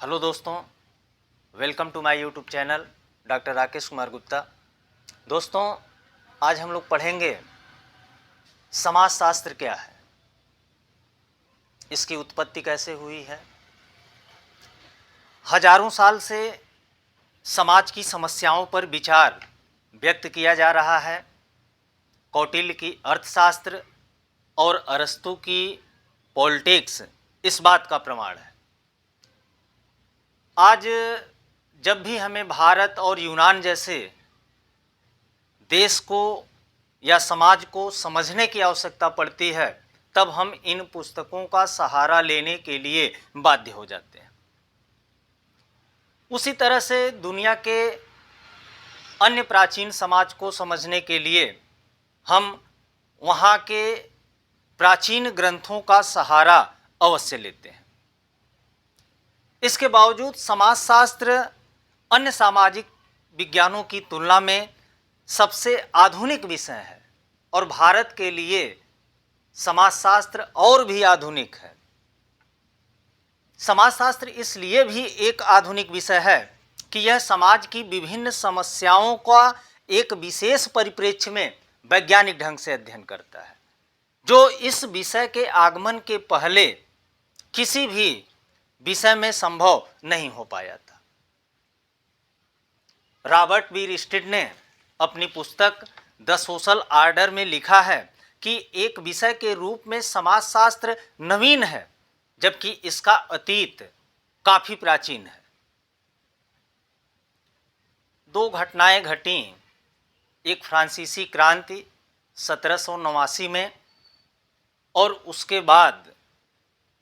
Hello दोस्तों, welcome to my YouTube channel doctor Rakesh Kumar Gupta. दोस्तों, आज हम लोग पढ़ेंगे समाजशास्त्र क्या है, इसकी उत्पत्ति कैसे हुई है। हजारों साल से समाज की समस्याओं पर विचार व्यक्त किया जा रहा है। कौटिल्य की अर्थशास्त्र और अरस्तू की पॉलिटिक्स इस बात का प्रमाण है। आज जब भी हमें भारत और यूनान जैसे देश को या समाज को समझने की आवश्यकता पड़ती है, तब हम इन पुस्तकों का सहारा लेने के लिए बाध्य हो जाते हैं। उसी तरह से दुनिया के अन्य प्राचीन समाज को समझने के लिए हम वहाँ के प्राचीन ग्रंथों का सहारा अवश्य लेते हैं। इसके बावजूद समाजशास्त्र अन्य सामाजिक विज्ञानों की तुलना में सबसे आधुनिक विषय है और भारत के लिए समाजशास्त्र और भी आधुनिक है। समाजशास्त्र इसलिए भी एक आधुनिक विषय है कि यह समाज की विभिन्न समस्याओं का एक विशेष परिप्रेक्ष्य में वैज्ञानिक ढंग से अध्ययन करता है, जो इस विषय के आगमन के पहले किसी भी विषय में संभव नहीं हो पाया था। रॉबर्ट बी स्टिड ने अपनी पुस्तक द सोशल ऑर्डर में लिखा है कि एक विषय के रूप में समाजशास्त्र नवीन है, जबकि इसका अतीत काफी प्राचीन है। दो घटनाएं घटी। एक फ्रांसीसी क्रांति 1789 में और उसके बाद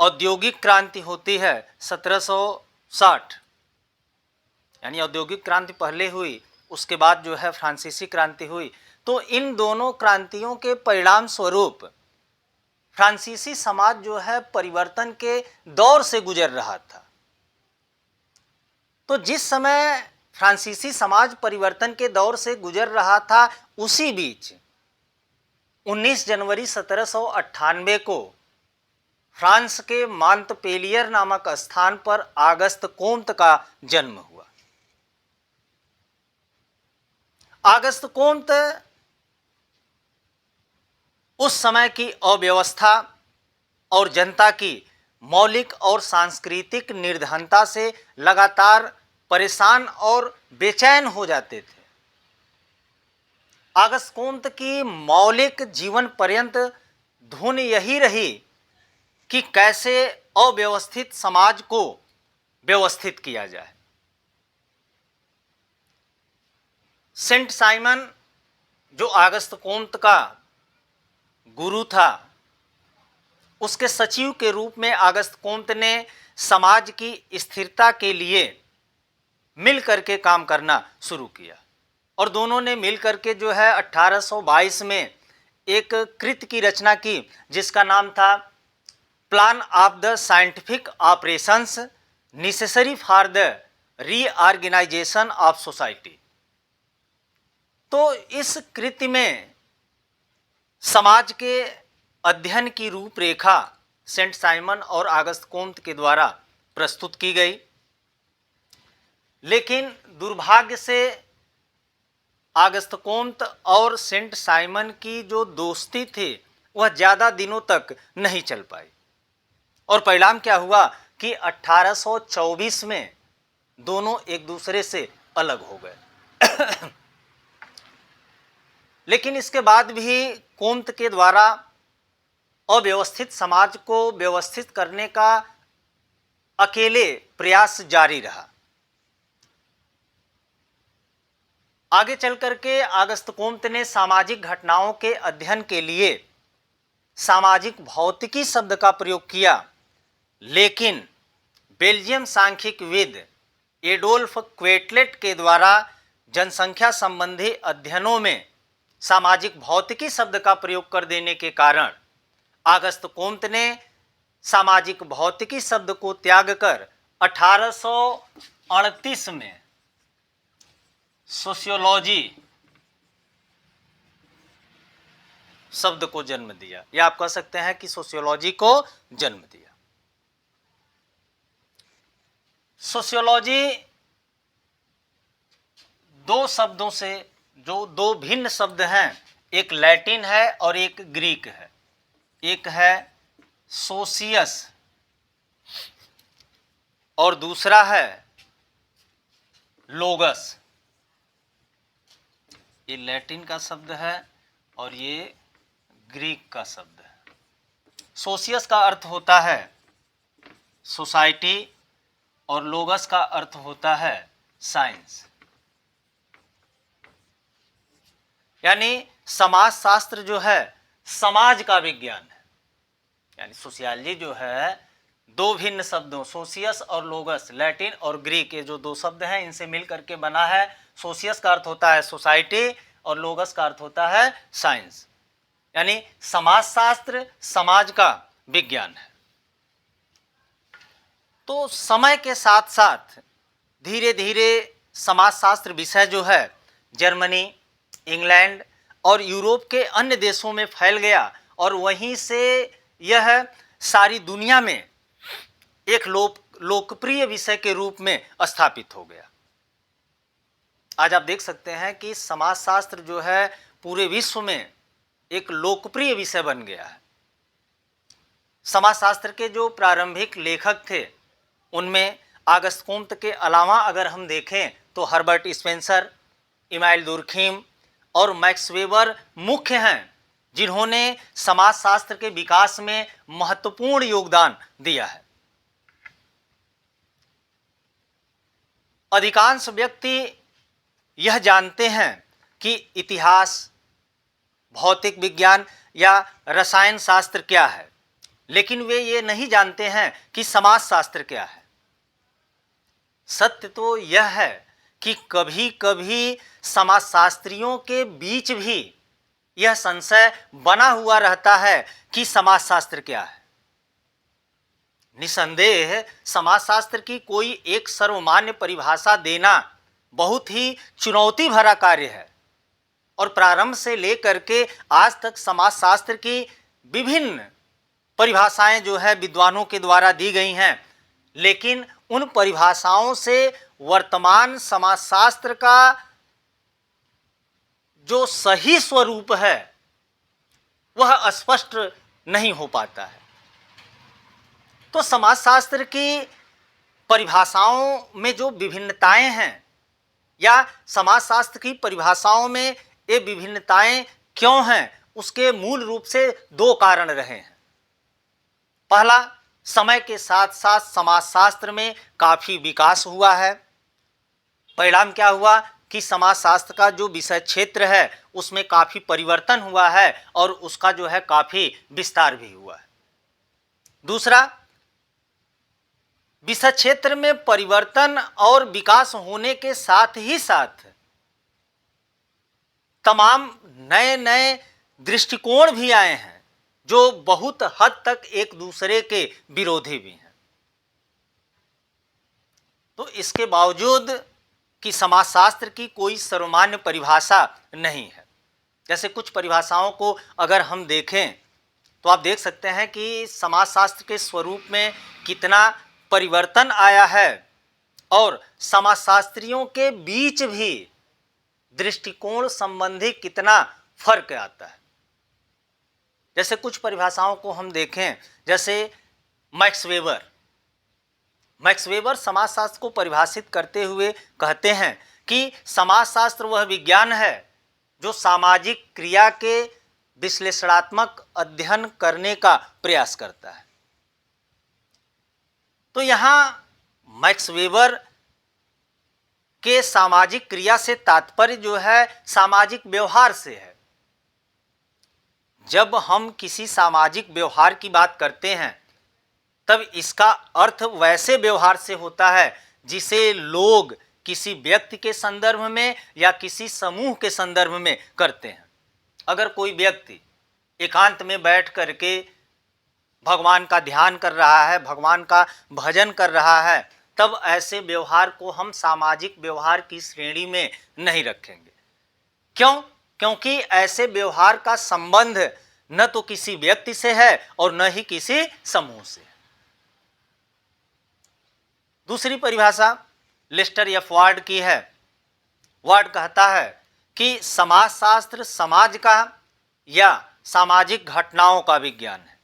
औद्योगिक क्रांति होती है 1760। यानी औद्योगिक क्रांति पहले हुई, उसके बाद जो है फ्रांसीसी क्रांति हुई। तो इन दोनों क्रांतियों के परिणाम स्वरूप फ्रांसीसी समाज जो है परिवर्तन के दौर से गुजर रहा था। तो जिस समय फ्रांसीसी समाज परिवर्तन के दौर से गुजर रहा था, उसी बीच 19 जनवरी 1798 को फ्रांस के मांतपेलियर नामक स्थान पर आगस्त कोम्त का जन्म हुआ। आगस्त कोम्त उस समय की अव्यवस्था और जनता की मौलिक और सांस्कृतिक निर्धनता से लगातार परेशान और बेचैन हो जाते थे। आगस्त कोम्त की मौलिक जीवन पर्यंत धुन यही रही कि कैसे अव्यवस्थित समाज को व्यवस्थित किया जाए। सेंट साइमन जो आगस्त कोम्त का गुरु था, उसके सचिव के रूप में आगस्त कोम्त ने समाज की स्थिरता के लिए मिल करके काम करना शुरू किया और दोनों ने मिल करके जो है 1822 में एक कृति की रचना की, जिसका नाम था plan of the scientific operations necessary for the reorganisation of society. तो इस कृति में समाज के अध्ययन की रूपरेखा सेंट साइमन और आगस्त कोम्त के द्वारा प्रस्तुत की गई। लेकिन दुर्भाग्य से आगस्त कोम्त और सेंट साइमन की जो दोस्ती थी वह ज़्यादा दिनों तक नहीं चल पाई और परिणाम क्या हुआ कि 1824 में दोनों एक दूसरे से अलग हो गए। लेकिन इसके बाद भी कोम्त के द्वारा अव्यवस्थित समाज को व्यवस्थित करने का अकेले प्रयास जारी रहा। आगे चल करके आगस्त कोम्त ने सामाजिक घटनाओं के अध्ययन के लिए सामाजिक भौतिकी शब्द का प्रयोग किया, लेकिन बेल्जियम सांख्यिकविद एडोल्फ क्वेटलेट के द्वारा जनसंख्या संबंधी अध्ययनों में सामाजिक भौतिकी शब्द का प्रयोग कर देने के कारण आगस्त कोम्त ने सामाजिक भौतिकी शब्द को त्याग कर 1838 में सोशियोलॉजी शब्द को जन्म दिया, या आप कह सकते हैं कि सोशियोलॉजी को जन्म दिया। सोशियोलॉजी दो शब्दों से, जो दो भिन्न शब्द हैं, एक लैटिन है और एक ग्रीक है। एक है सोशियस और दूसरा है लोगस। ये लैटिन का शब्द है और ये ग्रीक का शब्द है। सोशियस का अर्थ होता है सोसाइटी और लोगस का अर्थ होता है साइंस। यानी समाज शास्त्र जो है समाज का विज्ञान है। यानी सोशियोलॉजी जो है दो भिन्न शब्दों सोशियस और लोगस, लैटिन और ग्रीक, ये जो दो शब्द हैं इनसे मिल करके बना है। सोशियस का अर्थ होता है सोसाइटी और लोगस का अर्थ होता है साइंस। यानी समाजशास्त्र समाज का विज्ञान है। तो समय के साथ साथ धीरे धीरे समाजशास्त्र विषय जो है जर्मनी, इंग्लैंड और यूरोप के अन्य देशों में फैल गया और वहीं से यह सारी दुनिया में एक लोकप्रिय विषय के रूप में स्थापित हो गया। आज आप देख सकते हैं कि समाजशास्त्र जो है पूरे विश्व में एक लोकप्रिय विषय बन गया है। समाजशास्त्र के जो प्रारंभिक लेखक थे उनमें ऑगस्ट कोम्ते के अलावा अगर हम देखें तो हर्बर्ट स्पेंसर, इमाइल दुर्खीम और मैक्स वेबर मुख्य हैं जिन्होंने समाजशास्त्र के विकास में महत्वपूर्ण योगदान दिया है। अधिकांश व्यक्ति यह जानते हैं कि इतिहास, भौतिक विज्ञान या रसायन शास्त्र क्या है, लेकिन वे ये नहीं जानते हैं कि समाजशास्त्र क्या है। सत्य तो यह है कि कभी कभी समाजशास्त्रियों के बीच भी यह संशय बना हुआ रहता है कि समाजशास्त्र क्या है। निसंदेह समाजशास्त्र की कोई एक सर्वमान्य परिभाषा देना बहुत ही चुनौती भरा कार्य है और प्रारंभ से लेकर के आज तक समाजशास्त्र की विभिन्न परिभाषाएं जो है विद्वानों के द्वारा दी गई हैं, लेकिन उन परिभाषाओं से वर्तमान समाजशास्त्र का जो सही स्वरूप है वह स्पष्ट नहीं हो पाता है। तो समाजशास्त्र की परिभाषाओं में जो विभिन्नताएं हैं या समाजशास्त्र की परिभाषाओं में ये विभिन्नताएं क्यों हैं, उसके मूल रूप से दो कारण रहे हैं। पहला, समय के साथ साथ समाजशास्त्र में काफ़ी विकास हुआ है। परिणाम क्या हुआ कि समाजशास्त्र का जो विषय क्षेत्र है उसमें काफ़ी परिवर्तन हुआ है और उसका जो है काफ़ी विस्तार भी हुआ है। दूसरा, विषय क्षेत्र में परिवर्तन और विकास होने के साथ ही साथ तमाम नए नए दृष्टिकोण भी आए हैं जो बहुत हद तक एक दूसरे के विरोधी भी हैं। तो इसके बावजूद कि समाजशास्त्र की कोई सर्वमान्य परिभाषा नहीं है। जैसे कुछ परिभाषाओं को अगर हम देखें तो आप देख सकते हैं कि समाजशास्त्र के स्वरूप में कितना परिवर्तन आया है और समाजशास्त्रियों के बीच भी दृष्टिकोण संबंधी कितना फर्क आता है। जैसे कुछ परिभाषाओं को हम देखें, जैसे मैक्स वेबर समाजशास्त्र को परिभाषित करते हुए कहते हैं कि समाजशास्त्र वह विज्ञान है जो सामाजिक क्रिया के विश्लेषणात्मक अध्ययन करने का प्रयास करता है। तो यहाँ मैक्स वेबर के सामाजिक क्रिया से तात्पर्य जो है सामाजिक व्यवहार से है। जब हम किसी सामाजिक व्यवहार की बात करते हैं तब इसका अर्थ वैसे व्यवहार से होता है जिसे लोग किसी व्यक्ति के संदर्भ में या किसी समूह के संदर्भ में करते हैं। अगर कोई व्यक्ति एकांत में बैठ करके भगवान का ध्यान कर रहा है, भगवान का भजन कर रहा है, तब ऐसे व्यवहार को हम सामाजिक व्यवहार की श्रेणी में नहीं रखेंगे। क्यों? क्योंकि ऐसे व्यवहार का संबंध न तो किसी व्यक्ति से है और न ही किसी समूह से। दूसरी परिभाषा लिस्टर एफ वार्ड की है। वार्ड कहता है कि समाजशास्त्र समाज का या सामाजिक घटनाओं का विज्ञान है।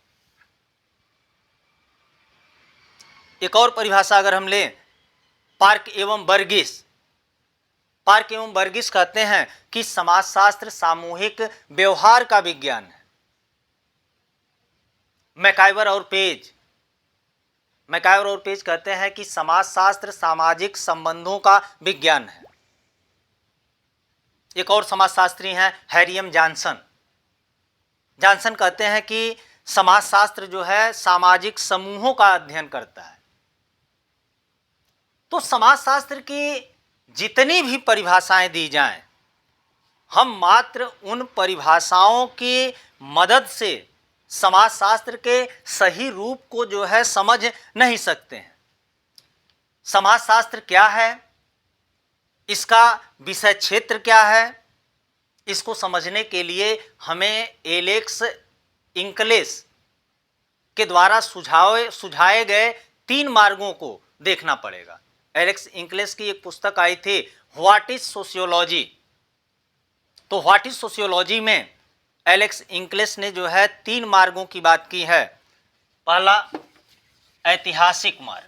एक और परिभाषा अगर हम लें, पार्क एवं वर्गीस। पार्क एवं वर्गीस कहते हैं कि समाजशास्त्र सामूहिक व्यवहार का विज्ञान है। मैकाइवर और पेज कहते हैं कि समाजशास्त्र सामाजिक संबंधों का विज्ञान है। एक और समाजशास्त्री हैं हैरियम जॉनसन कहते हैं कि समाजशास्त्र जो है सामाजिक समूहों का अध्ययन करता है। तो समाजशास्त्र की जितनी भी परिभाषाएं दी जाएं, हम मात्र उन परिभाषाओं की मदद से समाजशास्त्र के सही रूप को जो है समझ नहीं सकते हैं। समाजशास्त्र क्या है, इसका विषय क्षेत्र क्या है, इसको समझने के लिए हमें एलेक्स इंकलेस के द्वारा सुझाए गए 3 मार्गों को देखना पड़ेगा। एलेक्स इंकलेस की एक पुस्तक आई थी व्हाट इज सोशियोलॉजी। तो व्हाट इज सोशियोलॉजी में एलेक्स इंकलेस ने जो है 3 मार्गों की बात की है। पहला, ऐतिहासिक मार्ग।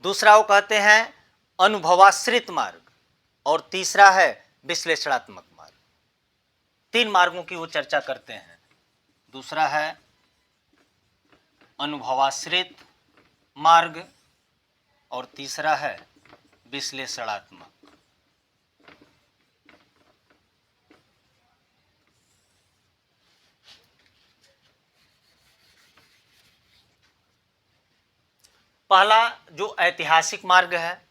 दूसरा वो कहते हैं अनुभवाश्रित मार्ग, और तीसरा है विश्लेषणात्मक मार्ग। 3 मार्गों की वो चर्चा करते हैं। दूसरा है अनुभवाश्रित मार्ग और तीसरा है विश्लेषणात्मक। पहला जो ऐतिहासिक मार्ग है,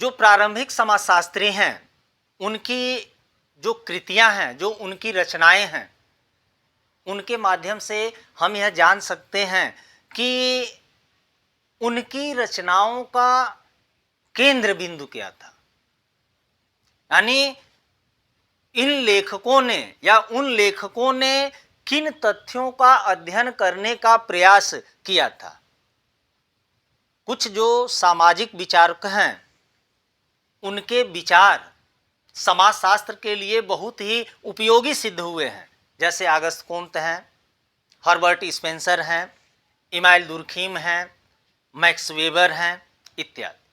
जो प्रारंभिक समाजशास्त्री हैं उनकी जो कृतियां हैं, जो उनकी रचनाएं हैं, उनके माध्यम से हम यह जान सकते हैं कि उनकी रचनाओं का केंद्र बिंदु क्या था। यानी इन लेखकों ने या उन लेखकों ने किन तथ्यों का अध्ययन करने का प्रयास किया था। कुछ जो सामाजिक विचारक हैं उनके विचार समाजशास्त्र के लिए बहुत ही उपयोगी सिद्ध हुए हैं, जैसे अगस्त कोम्त हैं, हर्बर्ट स्पेंसर हैं, इमाइल दुर्खीम हैं, मैक्स वेबर हैं इत्यादि।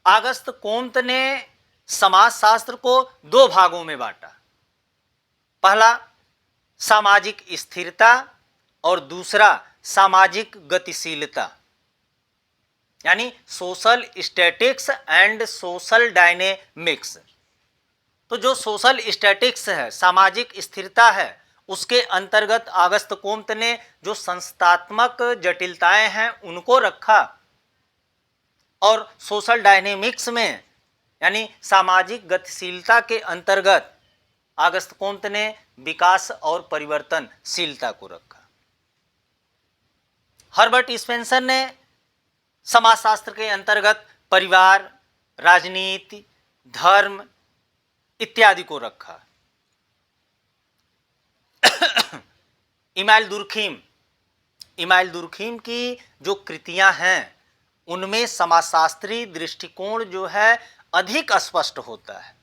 अगस्त कोम्त ने समाजशास्त्र को 2 भागों में बांटा। पहला सामाजिक स्थिरता और दूसरा सामाजिक गतिशीलता, यानी social statics and social dynamics. तो जो सोशल स्टैटिक्स है, सामाजिक स्थिरता है, उसके अंतर्गत अगस्त कोम्त ने जो संस्थात्मक जटिलताएं हैं उनको रखा, और सोशल डायनेमिक्स में यानी सामाजिक गतिशीलता के अंतर्गत अगस्त कोम्त ने विकास और परिवर्तनशीलता को रखा। हर्बर्ट स्पेंसर ने समाजशास्त्र के अंतर्गत परिवार, राजनीति, धर्म इत्यादि को रखा। इमाइल दुर्खीम की जो कृतियां हैं उनमें समाजशास्त्री दृष्टिकोण जो है अधिक स्पष्ट होता है।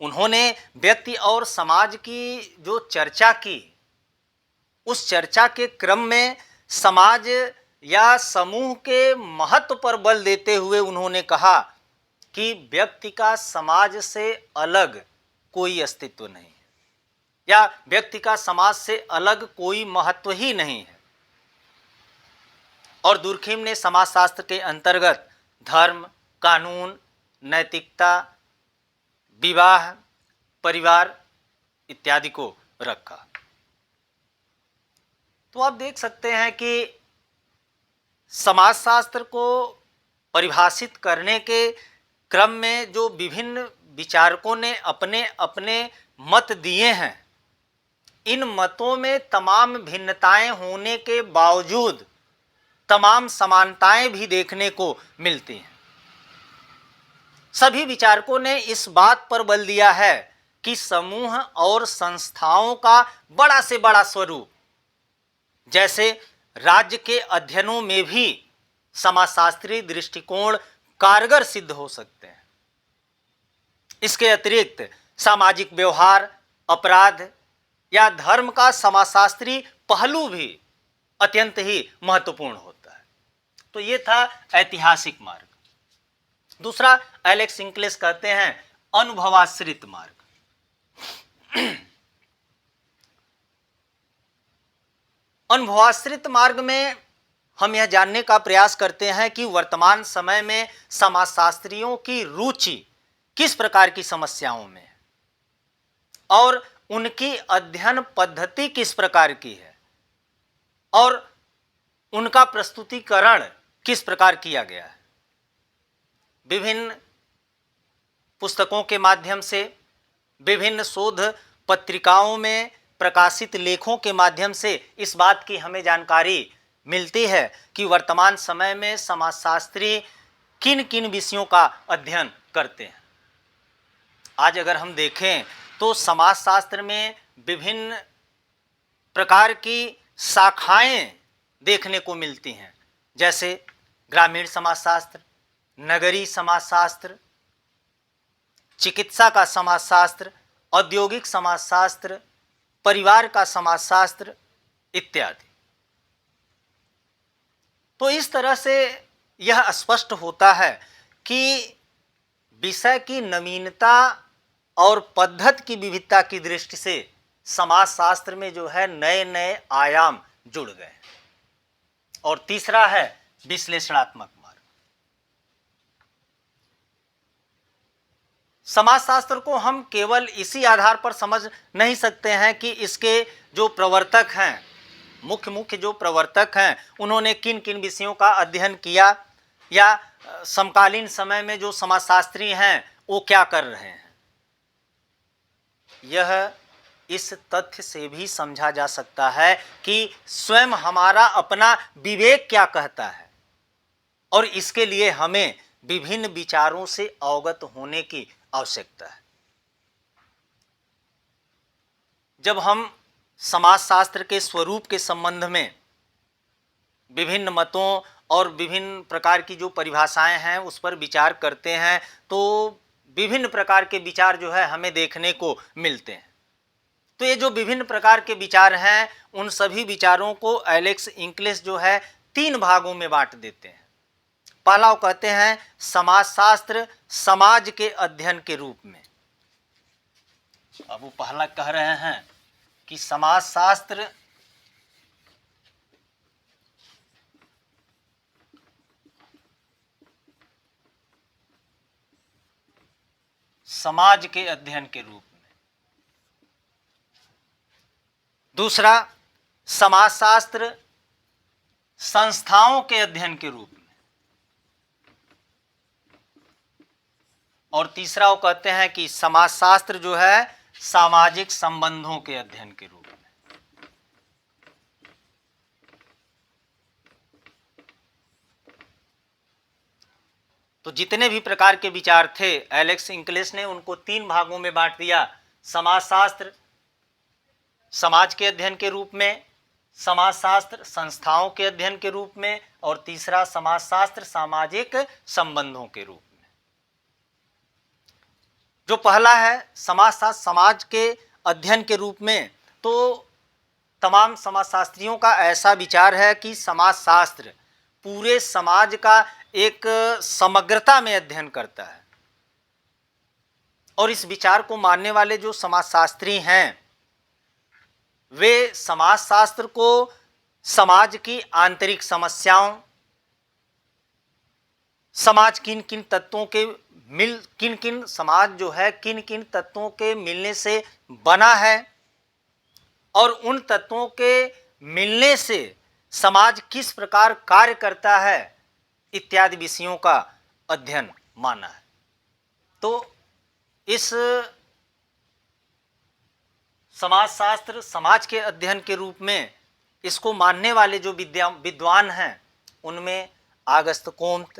उन्होंने व्यक्ति और समाज की जो चर्चा की, उस चर्चा के क्रम में समाज या समूह के महत्व पर बल देते हुए उन्होंने कहा कि व्यक्ति का समाज से अलग कोई अस्तित्व नहीं है, या व्यक्ति का समाज से अलग कोई महत्व ही नहीं है। और दुर्खीम ने समाजशास्त्र के अंतर्गत धर्म, कानून, नैतिकता, विवाह, परिवार इत्यादि को रखा। तो आप देख सकते हैं कि समाजशास्त्र को परिभाषित करने के क्रम में जो विभिन्न विचारकों ने अपने अपने मत दिए हैं, इन मतों में तमाम भिन्नताएं होने के बावजूद तमाम समानताएं भी देखने को मिलती हैं। सभी विचारकों ने इस बात पर बल दिया है कि समूह और संस्थाओं का बड़ा से बड़ा स्वरूप, जैसे राज्य के अध्ययनों में भी समाजशास्त्रीय दृष्टिकोण कारगर सिद्ध हो सकते हैं। इसके अतिरिक्त सामाजिक व्यवहार, अपराध या धर्म का समाजशास्त्री पहलू भी अत्यंत ही महत्वपूर्ण होता है। तो ये था ऐतिहासिक मार्ग। दूसरा, एलेक्स इंक्लेस कहते हैं अनुभवाश्रित मार्ग। अनुभवाश्रित मार्ग में हम यह जानने का प्रयास करते हैं कि वर्तमान समय में समाजशास्त्रियों की रुचि किस प्रकार की समस्याओं में है और उनकी अध्ययन पद्धति किस प्रकार की है और उनका प्रस्तुतिकरण किस प्रकार किया गया है। विभिन्न पुस्तकों के माध्यम से, विभिन्न शोध पत्रिकाओं में प्रकाशित लेखों के माध्यम से इस बात की हमें जानकारी मिलती है कि वर्तमान समय में समाजशास्त्री किन किन विषयों का अध्ययन करते हैं। आज अगर हम देखें तो समाजशास्त्र में विभिन्न प्रकार की शाखाएं देखने को मिलती हैं, जैसे ग्रामीण समाजशास्त्र, नगरीय समाजशास्त्र, चिकित्सा का समाजशास्त्र, औद्योगिक समाजशास्त्र, परिवार का समाजशास्त्र इत्यादि। तो इस तरह से यह स्पष्ट होता है कि विषय की नवीनता और पद्धति की विविधता की दृष्टि से समाजशास्त्र में जो है नए नए आयाम जुड़ गए। और तीसरा है विश्लेषणात्मक मार्ग। समाजशास्त्र को हम केवल इसी आधार पर समझ नहीं सकते हैं कि इसके जो प्रवर्तक हैं, मुख्य जो प्रवर्तक हैं, उन्होंने किन किन विषयों का अध्ययन किया या समकालीन समय में जो समाजशास्त्री हैं वो क्या कर रहे हैं। यह इस तथ्य से भी समझा जा सकता है कि स्वयं हमारा अपना विवेक क्या कहता है और इसके लिए हमें विभिन्न विचारों से अवगत होने की आवश्यकता है। जब हम समाजशास्त्र के स्वरूप के संबंध में विभिन्न मतों और विभिन्न प्रकार की जो परिभाषाएं हैं उस पर विचार करते हैं तो विभिन्न प्रकार के विचार जो है हमें देखने को मिलते हैं। तो ये जो विभिन्न प्रकार के विचार हैं उन सभी विचारों को एलेक्स इंक्लेस जो है 3 भागों में बांट देते हैं। पहला वो कहते हैं समाजशास्त्र समाज के अध्ययन के रूप में। अब वो पहला कह रहे हैं कि समाजशास्त्र समाज के अध्ययन के रूप में। दूसरा, समाजशास्त्र संस्थाओं के अध्ययन के रूप में। और तीसरा वो कहते हैं कि समाजशास्त्र जो है सामाजिक संबंधों के अध्ययन के रूप में। तो जितने भी प्रकार के विचार थे एलेक्स इंक्लेस ने उनको 3 भागों में बांट दिया। समाजशास्त्र समाज के अध्ययन के रूप में, समाजशास्त्र संस्थाओं के अध्ययन के रूप में और तीसरा समाजशास्त्र सामाजिक संबंधों के रूप में। जो पहला है समाजशास्त्र समाज के अध्ययन के रूप में, तो तमाम समाजशास्त्रियों का ऐसा विचार है कि समाजशास्त्र पूरे समाज का एक समग्रता में अध्ययन करता है और इस विचार को मानने वाले जो समाजशास्त्री हैं वे समाजशास्त्र को समाज की आंतरिक समस्याओं, समाज किन किन तत्वों के समाज जो है किन किन तत्वों के मिलने से बना है और उन तत्वों के मिलने से समाज किस प्रकार कार्य करता है इत्यादि विषयों का अध्ययन माना है। तो इस समाजशास्त्र समाज के अध्ययन के रूप में इसको मानने वाले जो विद्वान हैं उनमें Auguste Comte,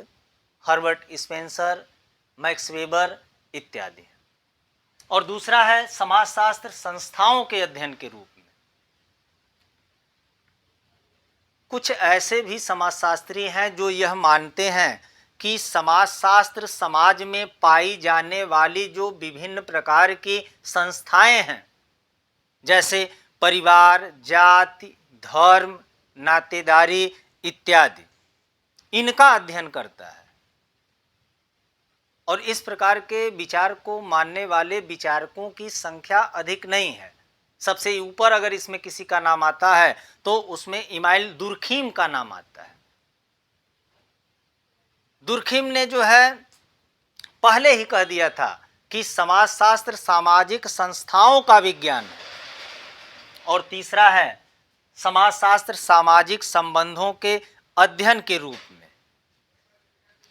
Herbert Spencer, Max Weber इत्यादि। और दूसरा है समाजशास्त्र संस्थाओं के अध्ययन के रूप में। कुछ ऐसे भी समाजशास्त्री हैं जो यह मानते हैं कि समाजशास्त्र समाज में पाई जाने वाली जो विभिन्न प्रकार की संस्थाएं हैं, जैसे परिवार, जाति, धर्म, नातेदारी इत्यादि, इनका अध्ययन करता है। और इस प्रकार के विचार को मानने वाले विचारकों की संख्या अधिक नहीं है। सबसे ऊपर अगर इसमें किसी का नाम आता है तो उसमें इमाइल दुर्खीम का नाम आता है। दुर्खीम ने जो है पहले ही कह दिया था कि समाजशास्त्र सामाजिक संस्थाओं का विज्ञान है। और तीसरा है समाजशास्त्र सामाजिक संबंधों के अध्ययन के रूप में।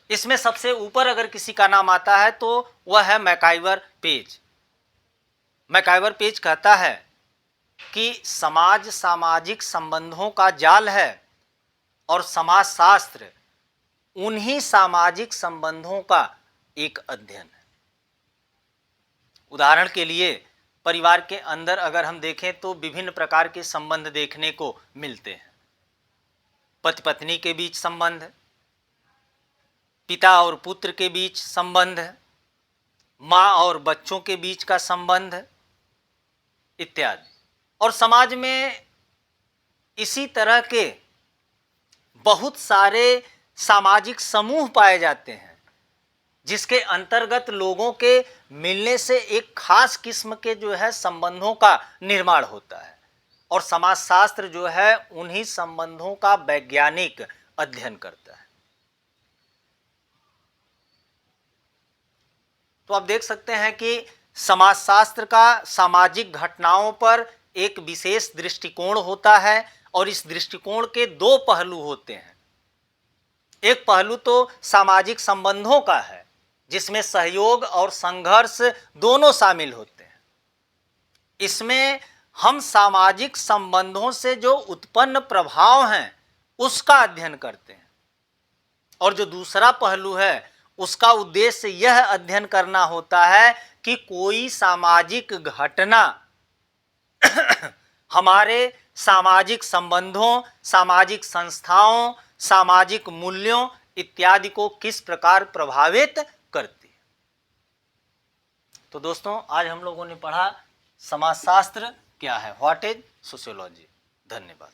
इसमें सबसे ऊपर अगर किसी का नाम आता है तो वह है मैकाइवर पेज। मैकाइवर पेज कहता है कि समाज सामाजिक संबंधों का जाल है और समाजशास्त्र उन्हीं सामाजिक संबंधों का एक अध्ययन है। उदाहरण के लिए परिवार के अंदर अगर हम देखें तो विभिन्न प्रकार के संबंध देखने को मिलते हैं। पति पत्नी के बीच संबंध, पिता और पुत्र के बीच संबंध, माँ और बच्चों के बीच का संबंध इत्यादि। और समाज में इसी तरह के बहुत सारे सामाजिक समूह पाए जाते हैं जिसके अंतर्गत लोगों के मिलने से एक खास किस्म के जो है संबंधों का निर्माण होता है। और समाजशास्त्र जो है उन्हीं संबंधों का वैज्ञानिक अध्ययन करता है। तो आप देख सकते हैं कि समाजशास्त्र का सामाजिक घटनाओं पर एक विशेष दृष्टिकोण होता है और इस दृष्टिकोण के दो पहलू होते हैं। एक पहलू तो सामाजिक संबंधों का है जिसमें सहयोग और संघर्ष दोनों शामिल होते हैं। इसमें हम सामाजिक संबंधों से जो उत्पन्न प्रभाव हैं उसका अध्ययन करते हैं। और जो दूसरा पहलू है उसका उद्देश्य यह अध्ययन करना होता है कि कोई सामाजिक घटना हमारे सामाजिक संबंधों, सामाजिक संस्थाओं, सामाजिक मूल्यों इत्यादि को किस प्रकार प्रभावित करती है। तो दोस्तों, आज हम लोगों ने पढ़ा समाजशास्त्र क्या है, व्हाट इज सोशियोलॉजी। धन्यवाद।